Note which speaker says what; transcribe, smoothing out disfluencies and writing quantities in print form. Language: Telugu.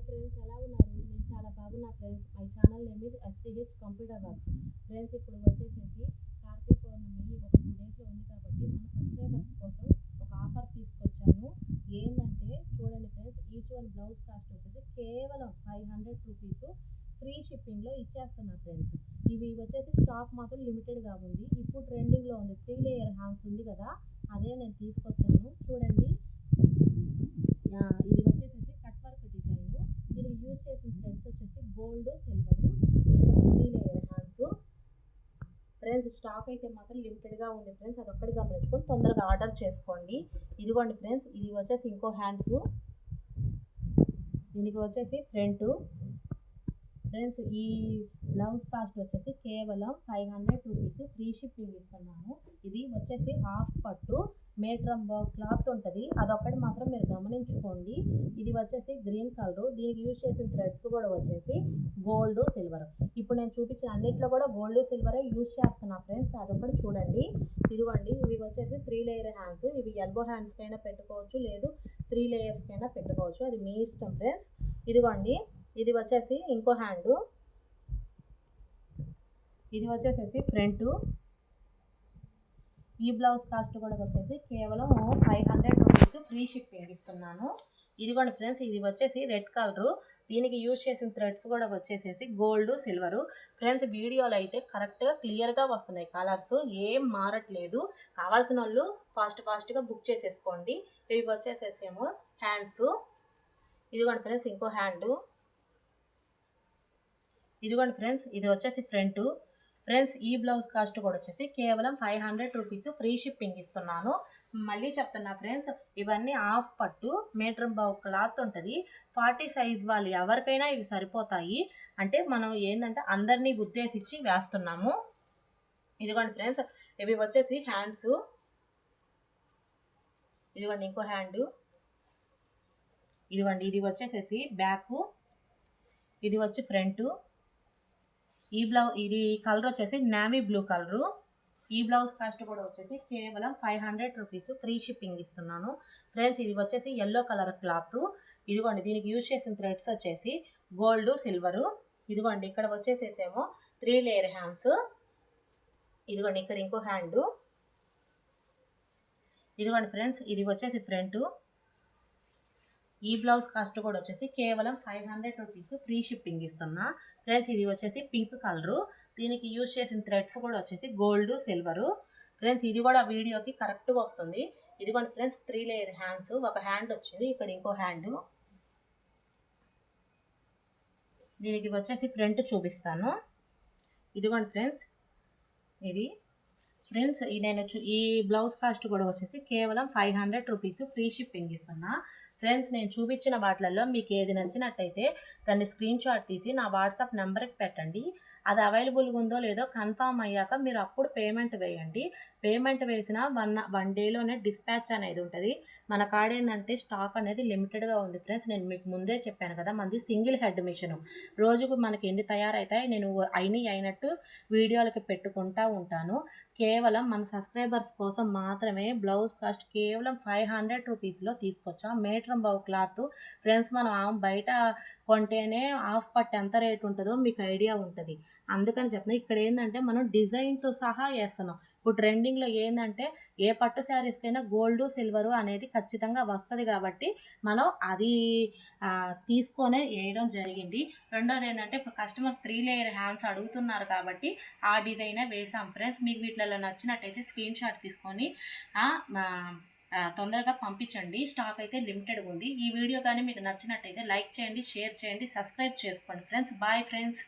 Speaker 1: ఫ్రెండ్స్ ఎలా ఉన్నారు? నేను చాలా బాగున్నా friends. My channel name is STH computer works. Friends ఇప్పుడు వచ్చేసేసి కార్తీక పౌర్ణమి ఒక 2 డేస్‌లో ఉంది కాబట్టి మన సబ్స్క్రైబర్స్ కోసం ఒక ఆఫర్ తీసుకొచ్చాను. ఏందంటే చూడండి friends, each one blouse cost వచ్చేసి కేవలం 500 రూపీస్ ఫ్రీ షిప్పింగ్‌లో ఇచ్చేస్తున్నా ఫ్రెండ్స్. ఇవి వచ్చేసి స్టాక్ మాత్రం లిమిటెడ్‌గా ఉంది. ఇప్పుడు ట్రెండింగ్‌లో ఉంది 3 లేయర్ హ్యాండ్స్ ఉంది కదా, అదే నేను తీసుకొచ్చాను. చూడండి, ఇది వచ్చేసేసి కట్ వర్క్ డిజైన్. దీనికి యూజ్ చేసిన థ్రెడ్స్ వచ్చేసి గోల్డ్, సిల్వర్. ఇది ఒక 3 లేయర్ హ్యాండ్స్. ఫ్రెండ్స్ స్టాక్ అయితే మాత్రం లిమిటెడ్గా ఉంది ఫ్రెండ్స్, అదొక్కటి గమనించుకొని తొందరగా ఆర్డర్ చేసుకోండి. ఇదిగోండి ఫ్రెండ్స్, ఇది వచ్చేసి ఇంకో హ్యాండ్స్. దీనికి వచ్చేసి ఫ్రంట్. ఫ్రెండ్స్ ఈ బ్లౌజ్ కాస్ట్ వచ్చేసి కేవలం 500 రూపీస్ ఫ్రీ షిప్పింగ్ ఇస్తున్నాను. ఇది వచ్చేసి హాఫ్ పట్టు మీటర్ క్లాత్ ఉంటుంది, అదొక్కటి మాత్రం మీరు గమనించుకోండి. ఇది వచ్చేసి గ్రీన్ కలర్. దీనికి యూజ్ చేసిన థ్రెడ్స్ కూడా వచ్చేసి గోల్డ్, సిల్వర్. ఇప్పుడు నేను చూపించిన అన్నిట్లో కూడా గోల్డ్, సిల్వరే యూజ్ చేస్తున్నా ఫ్రెండ్స్, అదొక్కటి చూడండి. ఇదిగోండి, ఇవి వచ్చేసి 3 లేయర్ హ్యాండ్స్. ఇవి ఎల్బో హ్యాండ్స్కి అయినా పెట్టుకోవచ్చు, లేదు 3 లేయర్స్కి అయినా పెట్టుకోవచ్చు, అది మీ ఇష్టం ఫ్రెండ్స్. ఇదిగోండి, ఇది వచ్చేసి ఇంకో హ్యాండ్. ఇది వచ్చేసేసి ఫ్రంట్. ఈ బ్లౌజ్ కాస్ట్ కూడా వచ్చేసి కేవలం 500 రూపీస్ ఫ్రీ షిప్పింగ్ ఇస్తున్నాను. ఇదిగోండి ఫ్రెండ్స్, ఇది వచ్చేసి రెడ్ కలరు. దీనికి యూజ్ చేసిన థ్రెడ్స్ కూడా వచ్చేసేసి గోల్డ్, సిల్వరు. ఫ్రెండ్స్ వీడియోలో అయితే కరెక్ట్గా క్లియర్గా వస్తున్నాయి, కలర్స్ ఏం మారట్లేదు. కావాల్సిన వాళ్ళు ఫాస్ట్గా బుక్ చేసేసుకోండి. ఇవి వచ్చేసేసేమో హ్యాండ్స్. ఇదిగోండి ఫ్రెండ్స్ ఇంకో హ్యాండ్. ఇదిగోండి ఫ్రెండ్స్, ఇది వచ్చేసి ఫ్రంట్. ఫ్రెండ్స్ ఈ బ్లౌజ్ కాస్ట్ కూడా వచ్చేసి కేవలం 500 రూపీస్ ఫ్రీ షిప్పింగ్ ఇస్తున్నాను. మళ్ళీ చెప్తున్నా ఫ్రెండ్స్, ఇవన్నీ హాఫ్ పట్టు మీటర్ బావు క్లాత్ ఉంటుంది. 40 సైజ్ వాళ్ళు ఎవరికైనా ఇవి సరిపోతాయి. అంటే మనం ఏంటంటే అందరినీ ఉద్దేశించి వేస్తున్నాము. ఇదిగోండి ఫ్రెండ్స్, ఇవి వచ్చేసి హ్యాండ్స్. ఇదిగోండి ఇంకో హ్యాండ్. ఇదిగోండి, ఇది వచ్చేసేసి బ్యాక్. ఇది వచ్చి ఫ్రంట్. ఇది కలర్ వచ్చేసి నావీ బ్లూ కలరు. ఈ బ్లౌజ్ కాస్ట్ కూడా వచ్చేసి కేవలం 500 రూపీస్ ఫ్రీ షిప్పింగ్ ఇస్తున్నాను. ఫ్రెండ్స్ ఇది వచ్చేసి ఎల్లో కలర్ క్లాత్. ఇదిగోండి, దీనికి యూజ్ చేసిన థ్రెడ్స్ వచ్చేసి గోల్డ్, సిల్వరు. ఇదిగోండి, ఇక్కడ వచ్చేసేసేమో 3 లేయర్ హ్యాండ్స్. ఇదిగోండి, ఇక్కడ ఇంకో హ్యాండ్. ఇదిగోండి ఫ్రెండ్స్, ఇది వచ్చేసి ఫ్రంట్. ఈ బ్లౌజ్ కాస్ట్ కూడా వచ్చేసి కేవలం 500 రూపీస్ ఫ్రీ షిప్పింగ్ ఇస్తున్నా. ఫ్రెండ్స్ ఇది వచ్చేసి పింక్ కలరు. దీనికి యూజ్ చేసిన థ్రెడ్స్ కూడా వచ్చేసి గోల్డ్, సిల్వరు. ఫ్రెండ్స్ ఇది కూడా వీడియోకి కరెక్ట్గా వస్తుంది. ఇదిగోండి ఫ్రెండ్స్ 3 లేయర్ హ్యాండ్స్. ఒక హ్యాండ్ వచ్చింది, ఇక్కడ ఇంకో హ్యాండ్. దీనికి వచ్చేసి ఫ్రంట్ చూపిస్తాను. ఇదిగోండి ఫ్రెండ్స్, ఇది ఫ్రెండ్స్ ఈ బ్లౌజ్ కాస్ట్ కూడా వచ్చేసి కేవలం 500 రూపీస్ ఫ్రీ షిప్పింగ్ ఇస్తున్నా. ఫ్రెండ్స్ నేను చూపించిన వాటిల్లో మీకు ఏది నచ్చినట్టయితే దాన్ని స్క్రీన్ షాట్ తీసి నా వాట్సాప్ నెంబర్కి పెట్టండి. అది అవైలబుల్గా ఉందో లేదో కన్ఫామ్ అయ్యాక మీరు అప్పుడు పేమెంట్ వేయండి. పేమెంట్ వేసిన 1 డేలోనే డిస్పాచ్ అనేది ఉంటుంది. మన కాడ ఏంటంటే స్టాక్ అనేది లిమిటెడ్గా ఉంది ఫ్రెండ్స్. నేను మీకు ముందే చెప్పాను కదా, మనది సింగిల్ హెడ్ మిషన్. రోజుకు మనకి ఎన్ని తయారవుతాయి నేను అయినట్టు వీడియోలకి పెట్టుకుంటూ ఉంటాను. కేవలం మన సబ్స్క్రైబర్స్ కోసం మాత్రమే బ్లౌజ్ కాస్ట్ కేవలం 500 రూపీస్లో తీసుకొచ్చా. మీటర్ బావు క్లాత్. ఫ్రెండ్స్ మనం బయట కొంటేనే హాఫ్ పట్టు ఎంత రేట్ ఉంటుందో మీకు ఐడియా ఉంటుంది. అందుకని చెప్తున్నా, ఇక్కడ ఏంటంటే మనం డిజైన్తో సహా వేస్తున్నాం. ఇప్పుడు ట్రెండింగ్లో ఏంటంటే ఏ పట్టు శారీస్కైనా గోల్డ్, సిల్వరు అనేది ఖచ్చితంగా వస్తుంది కాబట్టి మనం అది తీసుకొనే వేయడం జరిగింది. రెండోది ఏంటంటే ఇప్పుడు కస్టమర్స్ 3 లేయర్ హ్యాండ్స్ అడుగుతున్నారు కాబట్టి ఆ డిజైనే వేసాం ఫ్రెండ్స్. మీకు వీటిలో నచ్చినట్టయితే స్క్రీన్ షాట్ తీసుకొని తొందరగా పంపించండి. స్టాక్ అయితే లిమిటెడ్గా ఉంది. ఈ వీడియో కానీ మీకు నచ్చినట్టయితే లైక్ చేయండి, షేర్ చేయండి, సబ్స్క్రైబ్ చేసుకోండి ఫ్రెండ్స్. Bye friends.